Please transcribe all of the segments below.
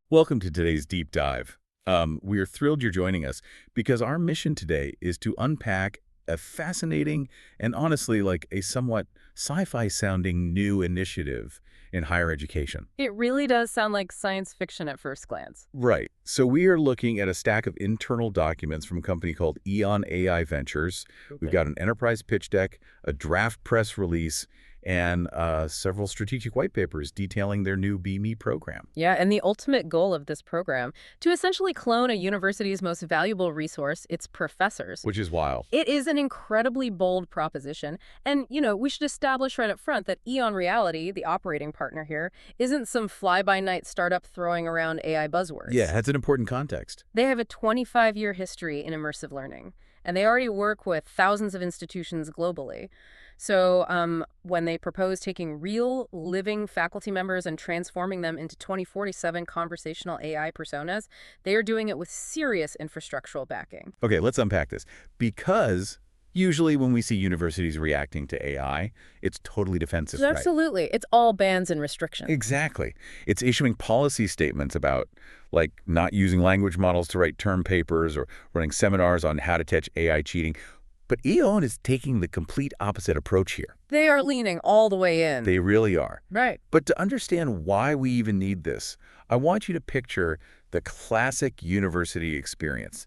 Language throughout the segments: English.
Welcome to today's deep dive. We are thrilled you're joining us because our mission today is to unpack a fascinating and honestly like a somewhat sci-fi sounding new initiative in higher education. It really does sound like science fiction at first glance. Right. So we are looking at a stack of internal documents from a company called EON AI Ventures. We've got an enterprise pitch deck, a draft press release, and several strategic white papers detailing their new BME program. Yeah, and the ultimate goal of this program, to essentially clone a university's most valuable resource, its professors. Which is wild. It is an incredibly bold proposition. And, we should establish right up front that EON Reality, the operating partner here, isn't some fly-by-night startup throwing around AI buzzwords. Yeah, that's an important context. They have a 25-year history in immersive learning, and they already work with thousands of institutions globally. So when they propose taking real, living faculty members and transforming them into 2047 conversational AI personas, they are doing it with serious infrastructural backing. Okay, let's unpack this. Because usually when we see universities reacting to AI, it's totally defensive, right? Absolutely. It's all bans and restrictions. Exactly. It's issuing policy statements about, like, not using language models to write term papers or running seminars on how to catch AI cheating. But EON is taking the complete opposite approach here. They are leaning all the way in. They really are. Right. But to understand why we even need this, I want you to picture the classic university experience.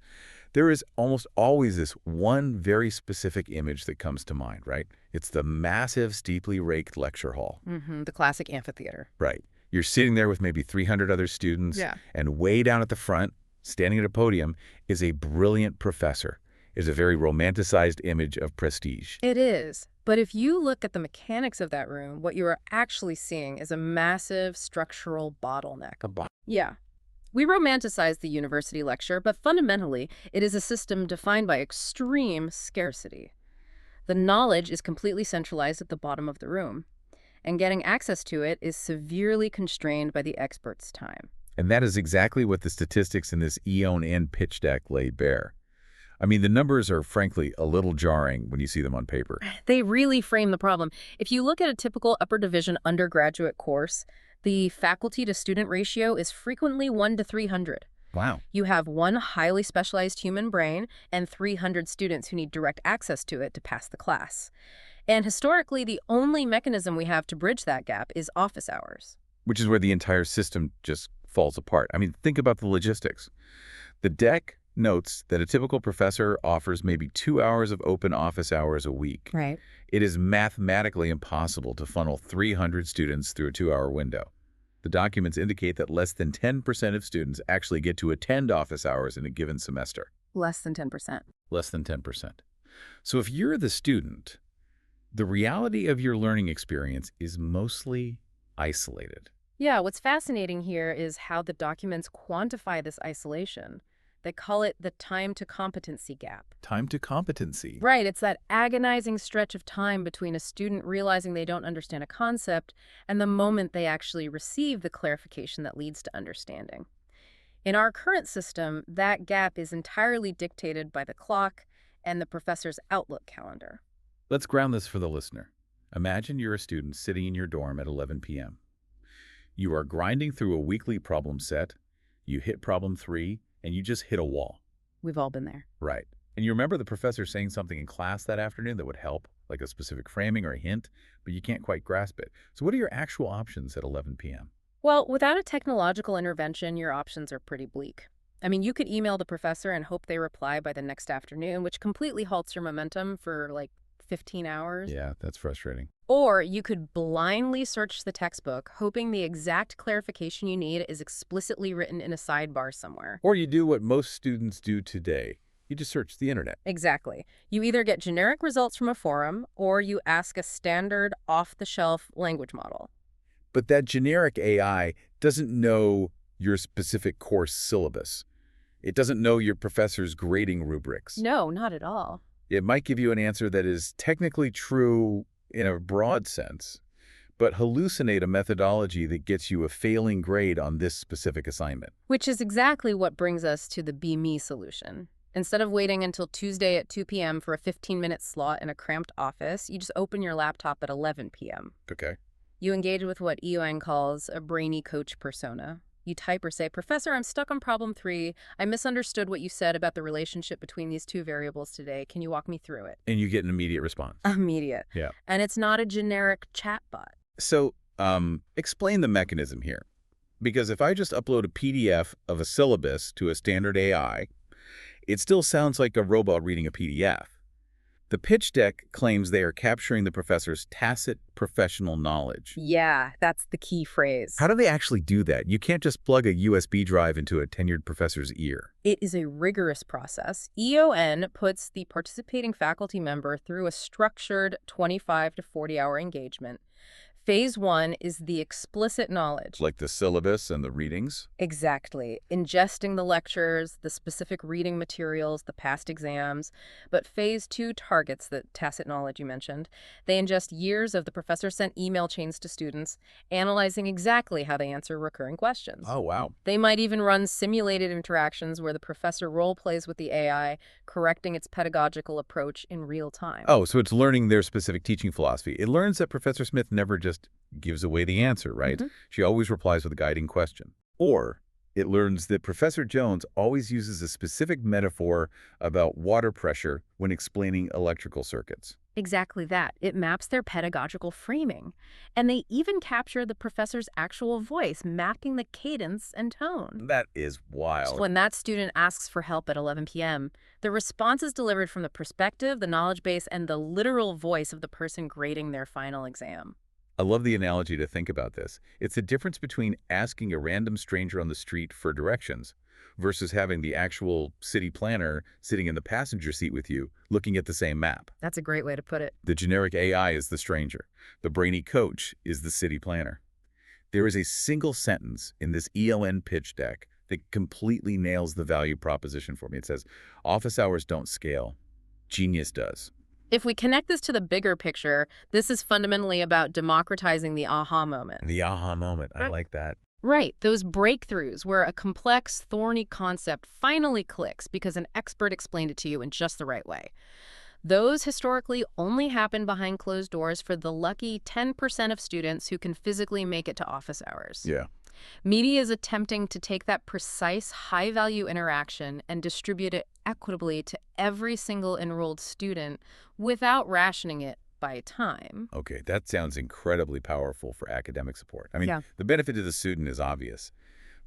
There is almost always this one very specific image that comes to mind, right? It's the massive, steeply raked lecture hall. The classic amphitheater. Right. You're sitting there with maybe 300 other students, Yeah. and way down at the front, standing at a podium, is a brilliant professor. Is a very romanticized image of prestige. It is. But if you look at the mechanics of that room, what you are actually seeing is a massive structural bottleneck. Yeah. We romanticize the university lecture, but fundamentally, it is a system defined by extreme scarcity. The knowledge is completely centralized at the bottom of the room, and getting access to it is severely constrained by the expert's time. And that is exactly what the statistics in this EON pitch deck lay bare. I mean, the numbers are, frankly, a little jarring when you see them on paper. They really frame the problem. If you look at a typical upper division undergraduate course, the faculty-to-student ratio is frequently 1 to 300. Wow. You have one highly specialized human brain and 300 students who need direct access to it to pass the class. And historically, the only mechanism we have to bridge that gap is office hours. Which is where the entire system just falls apart. I mean, think about the logistics. The deck notes that a typical professor offers maybe 2 hours of open office hours a week. Right. It is mathematically impossible to funnel 300 students through a 2-hour window. The documents indicate that less than 10% of students actually get to attend office hours in a given semester. Less than 10%. Less than 10%. So if you're the student, the reality of your learning experience is mostly isolated. Yeah, what's fascinating here is how the documents quantify this isolation. They call it the time to competency gap. Time to competency. Right, it's that agonizing stretch of time between a student realizing they don't understand a concept and the moment they actually receive the clarification that leads to understanding. In our current system, that gap is entirely dictated by the clock and the professor's Outlook calendar. Let's ground this for the listener. Imagine you're a student sitting in your dorm at 11 p.m. You are grinding through a weekly problem set. You hit problem 3, and you just hit a wall. We've all been there. Right. And you remember the professor saying something in class that afternoon that would help, like a specific framing or a hint, but you can't quite grasp it. So what are your actual options at 11 p.m.? Well, without a technological intervention, your options are pretty bleak. I mean, you could email the professor and hope they reply by the next afternoon, which completely halts your momentum for like 15 hours. Yeah, that's frustrating. Or you could blindly search the textbook, hoping the exact clarification you need is explicitly written in a sidebar somewhere. Or you do what most students do today. You just search the internet. Exactly. You either get generic results from a forum, or you ask a standard, off-the-shelf language model. But that generic AI doesn't know your specific course syllabus. It doesn't know your professor's grading rubrics. No, not at all. It might give you an answer that is technically true in a broad sense, but hallucinate a methodology that gets you a failing grade on this specific assignment. Which is exactly what brings us to the BME solution. Instead of waiting until Tuesday at 2 p.m. for a 15-minute slot in a cramped office, you just open your laptop at 11 p.m. Okay. You engage with what EON calls a brainy coach persona. You type or say, "Professor, I'm stuck on problem 3. I misunderstood what you said about the relationship between these two variables today. Can you walk me through it?" And you get an immediate response. Immediate. Yeah. And it's not a generic chatbot. So, explain the mechanism here. Because if I just upload a PDF of a syllabus to a standard AI, it still sounds like a robot reading a PDF. The pitch deck claims they are capturing the professor's tacit professional knowledge. Yeah, that's the key phrase. How do they actually do that? You can't just plug a USB drive into a tenured professor's ear. It is a rigorous process. EON puts the participating faculty member through a structured 25 to 40-hour engagement. Phase 1 is the explicit knowledge. Like the syllabus and the readings? Exactly. Ingesting the lectures, the specific reading materials, the past exams. But phase 2 targets the tacit knowledge you mentioned. They ingest years of the professor sent email chains to students, analyzing exactly how they answer recurring questions. Oh, wow. They might even run simulated interactions where the professor role plays with the AI, correcting its pedagogical approach in real time. Oh, so it's learning their specific teaching philosophy. It learns that Professor Smith never just gives away the answer, right? She always replies with a guiding question. Or it learns that Professor Jones always uses a specific metaphor about water pressure when explaining electrical circuits. Exactly that. It maps their pedagogical framing. And they even capture the professor's actual voice, mapping the cadence and tone. That is So wild. when that student asks for help at 11 p.m., the response is delivered from the perspective, the knowledge base, and the literal voice of the person grading their final exam. I love the analogy to think about this. It's the difference between asking a random stranger on the street for directions versus having the actual city planner sitting in the passenger seat with you, looking at the same map. That's a great way to put it. The generic AI is the stranger. The brainy coach is the city planner. There is a single sentence in this EON pitch deck that completely nails the value proposition for me. It says, office hours don't scale. Genius does. If we connect this to the bigger picture, this is fundamentally about democratizing the aha moment. The aha moment. I like that. Right, those breakthroughs where a complex, thorny concept finally clicks because an expert explained it to you in just the right way. Those historically only happen behind closed doors for the lucky 10% of students who can physically make it to office hours. Yeah. Media is attempting to take that precise, high-value interaction and distribute it equitably to every single enrolled student without rationing it by time. Okay, that sounds incredibly powerful for academic support. I mean, Yeah. the benefit to the student is obvious,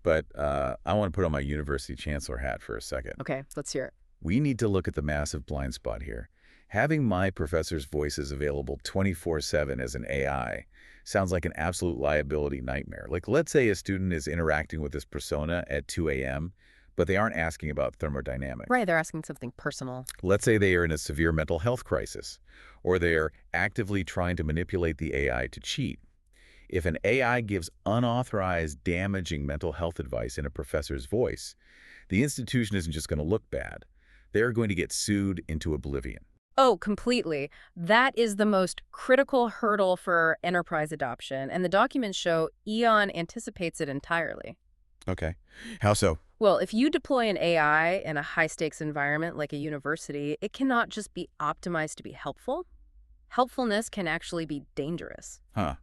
but I want to put on my university chancellor hat for a second. Okay, let's hear it. We need to look at the massive blind spot here. Having my professor's voices available 24/7 as an AI sounds like an absolute liability nightmare. Like, let's say a student is interacting with this persona at 2 a.m., but they aren't asking about thermodynamics. Right, they're asking something personal. Let's say they are in a severe mental health crisis, or they are actively trying to manipulate the AI to cheat. If an AI gives unauthorized, damaging mental health advice in a professor's voice, the institution isn't just going to look bad. They're going to get sued into oblivion. Oh, completely. That is the most critical hurdle for enterprise adoption, and the documents show EON anticipates it entirely. Okay. How so? Well, if you deploy an AI in a high-stakes environment like a university, it cannot just be optimized to be helpful. Helpfulness can actually be dangerous. Huh.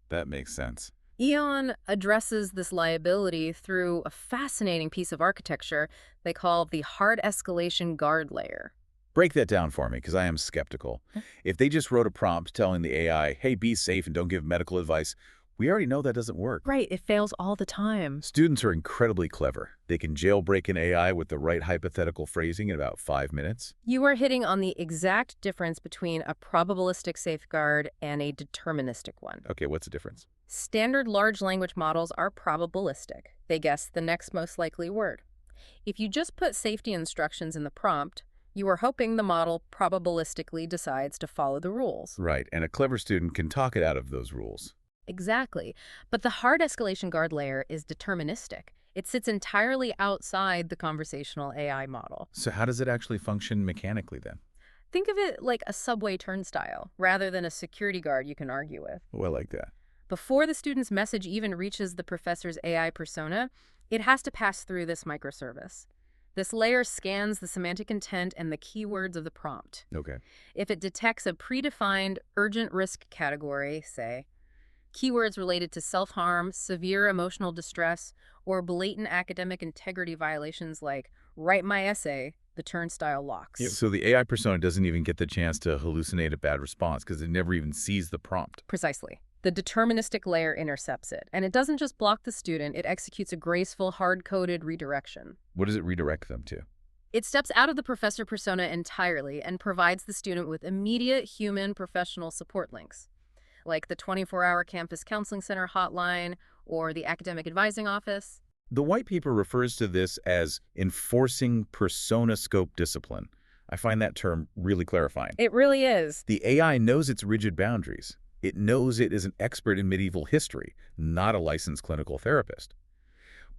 That makes sense. EON addresses this liability through a fascinating piece of architecture they call the hard escalation guard layer. Break that down for me, because I am skeptical. If they just wrote a prompt telling the AI, hey, be safe and don't give medical advice, we already know that doesn't work. Right, it fails all the time. Students are incredibly clever. They can jailbreak an AI with the right hypothetical phrasing in about 5 minutes. You are hitting on the exact difference between a probabilistic safeguard and a deterministic one. Okay, what's the difference? Standard large language models are probabilistic. They guess the next most likely word. If you just put safety instructions in the prompt, you are hoping the model probabilistically decides to follow the rules. Right, and a clever student can talk it out of those rules. Exactly. But the hard escalation guard layer is deterministic. It sits entirely outside the conversational AI model. So how does it actually function mechanically then? Think of it like a subway turnstile, rather than a security guard you can argue with. Oh, I like that. Before the student's message even reaches the professor's AI persona, it has to pass through this microservice. This layer scans the semantic intent and the keywords of the prompt. Okay. If it detects a predefined urgent risk category, say, Keywords related to self-harm, severe emotional distress, or blatant academic integrity violations like write my essay, the turnstile Yeah, locks. so the AI persona doesn't even get the chance to hallucinate a bad response because it never even sees the prompt. Precisely. The deterministic layer intercepts it, and it doesn't just block the student, it executes a graceful, hard-coded redirection. What does it redirect them to? It steps out of the professor persona entirely and provides the student with immediate human professional support links, like the 24-hour campus counseling center hotline or the academic advising office. The white paper refers to this as enforcing persona scope discipline. I find that term really clarifying. It really is. The AI knows its rigid boundaries. It knows it is an expert in medieval history, not a licensed clinical therapist.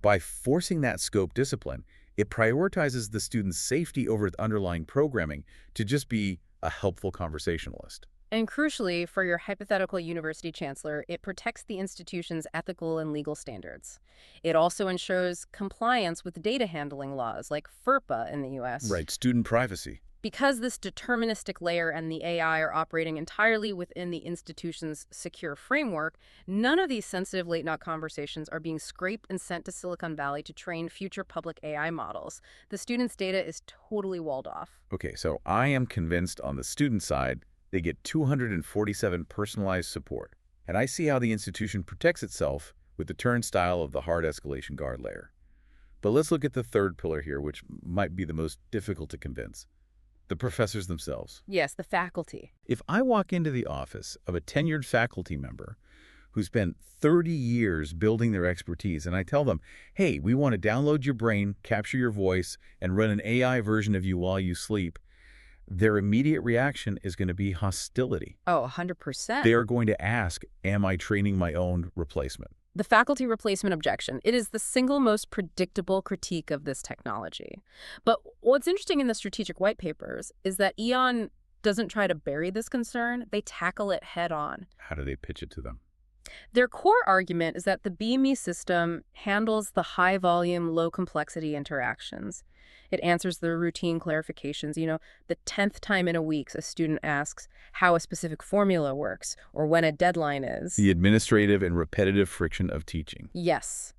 By forcing that scope discipline, it prioritizes the student's safety over the underlying programming to just be a helpful conversationalist. And crucially, for your hypothetical university chancellor, it protects the institution's ethical and legal standards. It also ensures compliance with data handling laws like FERPA in the US. Right, student privacy. Because this deterministic layer and the AI are operating entirely within the institution's secure framework, none of these sensitive late-night conversations are being scraped and sent to Silicon Valley to train future public AI models. The student's data is totally walled off. Okay, so I am convinced on the student side, they get 247 personalized support. And I see how the institution protects itself with the turnstile of the hard escalation guard layer. But let's look at the third pillar here, which might be the most difficult to convince. The professors themselves. Yes, the faculty. If I walk into the office of a tenured faculty member who spent 30 years building their expertise, and I tell them, hey, we want to download your brain, capture your voice, and run an AI version of you while you sleep, their immediate reaction is going to be hostility. Oh, 100%. They are going to ask, am I training my own replacement? The faculty replacement objection. It is the single most predictable critique of this technology. But what's interesting in the strategic white papers is that EON doesn't try to bury this concern. They tackle it head on. How do they pitch it to them? Their core argument is that the BME system handles the high-volume, low-complexity interactions. It answers the routine clarifications. You know, the 10th time in a week a student asks how a specific formula works or when a deadline is. The administrative and repetitive friction of teaching. Yes.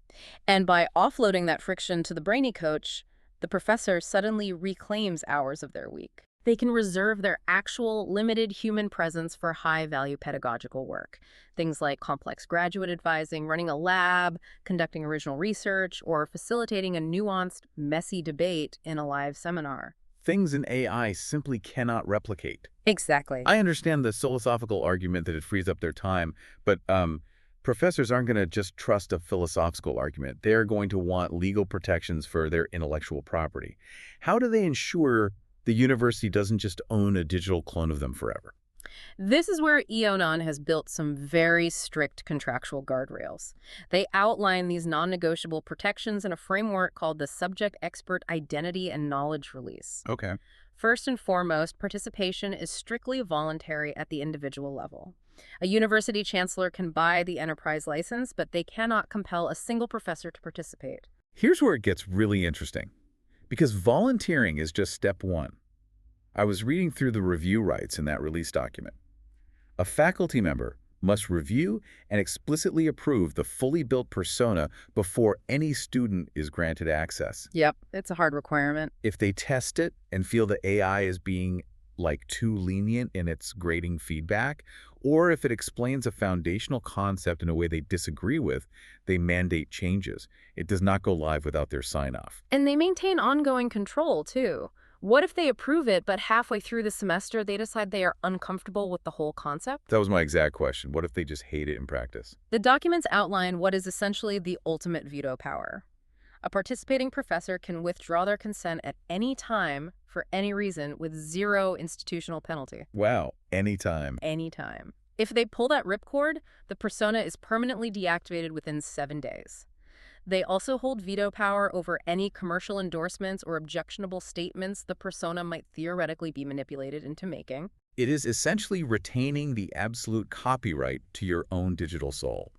And by offloading that friction to the brainy coach, the professor suddenly reclaims hours of their week. They can reserve their actual limited human presence for high-value pedagogical work. Things like complex graduate advising, running a lab, conducting original research, or facilitating a nuanced, messy debate in a live seminar. Things in AI simply cannot replicate. Exactly. I understand the philosophical argument that it frees up their time, but professors aren't going to just trust a philosophical argument. They're going to want legal protections for their intellectual property. How do they ensure the university doesn't just own a digital clone of them forever? This is where EON has built some very strict contractual guardrails. They outline these non-negotiable protections in a framework called the Subject-Expert Identity and Knowledge Release. Okay. First and foremost, participation is strictly voluntary at the individual level. A university chancellor can buy the enterprise license, but they cannot compel a single professor to participate. Here's where it gets really interesting, because volunteering is just step one. I was reading through the review rights in that release document. A faculty member must review and explicitly approve the fully built persona before any student is granted access. Yep, it's a hard requirement. If they test it and feel the AI is being too lenient in its grading feedback, or if it explains a foundational concept in a way they disagree with, they mandate changes. It does not go live without their sign-off. And they maintain ongoing control, too. What if they approve it, but halfway through the semester they decide they are uncomfortable with the whole concept? That was my exact question. What if they just hate it in practice? The documents outline what is essentially the ultimate veto power. A participating professor can withdraw their consent at any time for any reason with zero institutional penalty. Wow, anytime. Anytime. If they pull that ripcord, the persona is permanently deactivated within 7 days. They also hold veto power over any commercial endorsements or objectionable statements the persona might theoretically be manipulated into making. It is essentially retaining the absolute copyright to your own digital soul.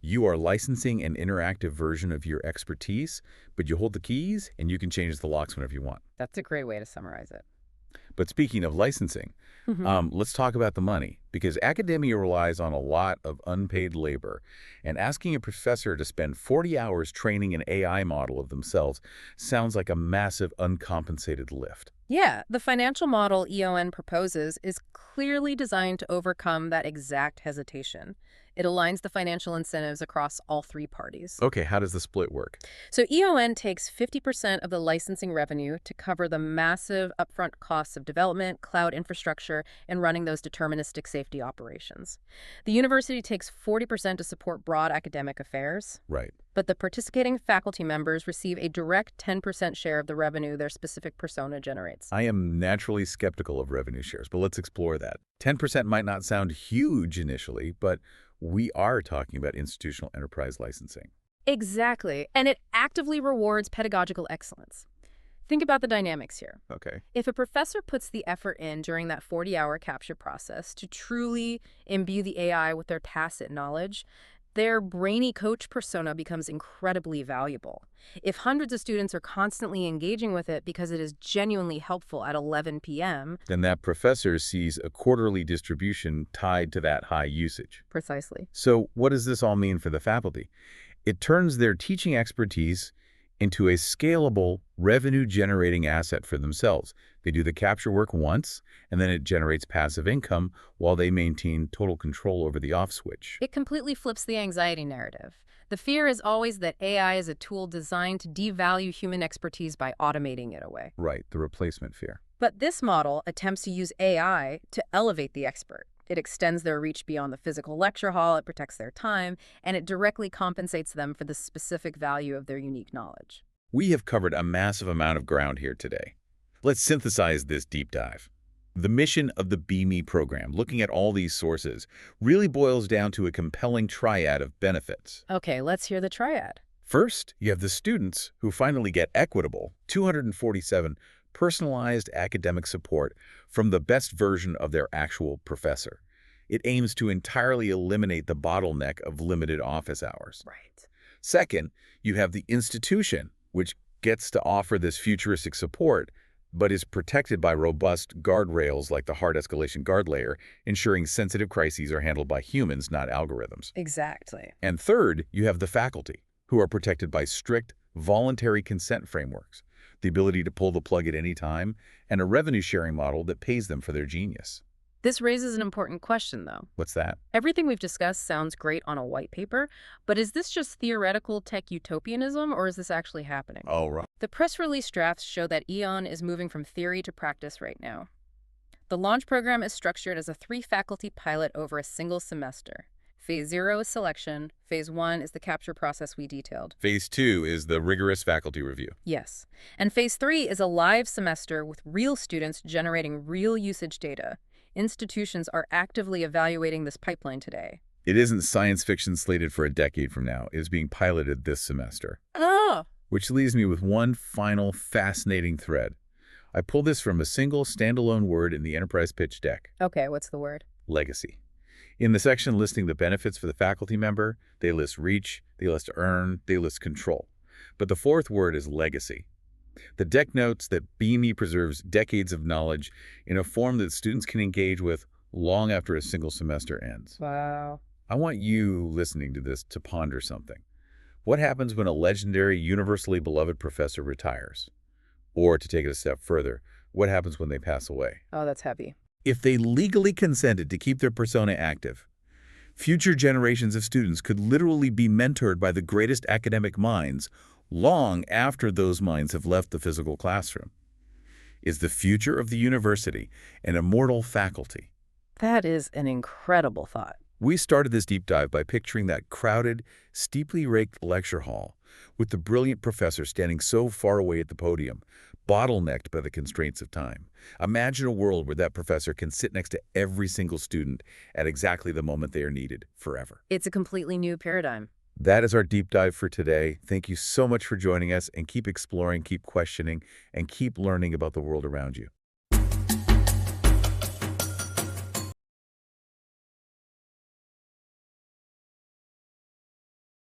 You are licensing an interactive version of your expertise, but you hold the keys and you can change the locks whenever you want. That's a great way to summarize it. But speaking of licensing, let's talk about the money. because academia relies on a lot of unpaid labor, and asking a professor to spend 40 hours training an AI model of themselves sounds like a massive uncompensated lift. Yeah, the financial model EON proposes is clearly designed to overcome that exact hesitation. It aligns the financial incentives across all three parties. Okay, how does the split work? So EON takes 50% of the licensing revenue to cover the massive upfront costs of development, cloud infrastructure, and running those deterministic safety operations. The university takes 40% to support broad academic affairs, Right. but the participating faculty members receive a direct 10% share of the revenue their specific persona generates. I am naturally skeptical of revenue shares, but let's explore that. 10% might not sound huge initially, but we are talking about institutional enterprise licensing. Exactly, and it actively rewards pedagogical excellence. Think about the dynamics here. Okay. If a professor puts the effort in during that 40-hour capture process to truly imbue the AI with their tacit knowledge, their brainy coach persona becomes incredibly valuable. If hundreds of students are constantly engaging with it because it is genuinely helpful at 11 p.m., Then that professor sees a quarterly distribution tied to that high usage. precisely. So what does this all mean for the faculty? It turns their teaching expertise into a scalable, revenue-generating asset for themselves. They do the capture work once, and then it generates passive income while they maintain total control over the off switch. It completely flips the anxiety narrative. The fear is always that AI is a tool designed to devalue human expertise by automating it away. Right, the replacement fear. But this model attempts to use AI to elevate the expert. It extends their reach beyond the physical lecture hall, it protects their time, and it directly compensates them for the specific value of their unique knowledge. We have covered a massive amount of ground here today. Let's synthesize this deep dive. The mission of the BME program, looking at all these sources, really boils down to a compelling triad of benefits. Okay, let's hear the triad. First, you have the students who finally get equitable, 247 personalized academic support from the best version of their actual professor. It aims to entirely eliminate the bottleneck of limited office hours. Right. Second, you have the institution, which gets to offer this futuristic support, but is protected by robust guardrails like the hard escalation guard layer, ensuring sensitive crises are handled by humans, not algorithms. Exactly. And third, you have the faculty, who are protected by strict, voluntary consent frameworks, the ability to pull the plug at any time, and a revenue-sharing model that pays them for their genius. This raises an important question, though. What's that? Everything we've discussed sounds great on a white paper, but is this just theoretical tech utopianism, or is this actually happening? Oh, right. The press release drafts show that EON is moving from theory to practice right now. The launch program is structured as a 3-faculty pilot over a single semester. Phase 0 is selection. Phase 1 is the capture process we detailed. Phase 2 is the rigorous faculty review. Yes. And Phase 3 is a live semester with real students generating real usage data. Institutions are actively evaluating this pipeline today. It isn't science fiction slated for a decade from now. It is being piloted this semester. Oh! Which leaves me with one final fascinating thread. I pulled this from a single standalone word in the enterprise pitch deck: Okay, what's the word? legacy. In the section listing the benefits for the faculty member, they list reach, they list earn, they list control. But the fourth word is legacy. The deck notes that BME preserves decades of knowledge in a form that students can engage with long after a single semester ends. Wow. I want you listening to this to ponder something. What happens when a legendary, universally beloved professor retires? Or, to take it a step further, what happens when they pass away? Oh, that's heavy. If they legally consented to keep their persona active, future generations of students could literally be mentored by the greatest academic minds long after those minds have left the physical classroom. Is the future of the university an immortal faculty? That is an incredible thought. We started this deep dive by picturing that crowded, steeply raked lecture hall with the brilliant professor standing so far away at the podium, bottlenecked by the constraints of time. Imagine a world where that professor can sit next to every single student at exactly the moment they are needed, forever. It's a completely new paradigm. That is our deep dive for today. Thank you so much for joining us, and keep exploring, keep questioning, and keep learning about the world around you.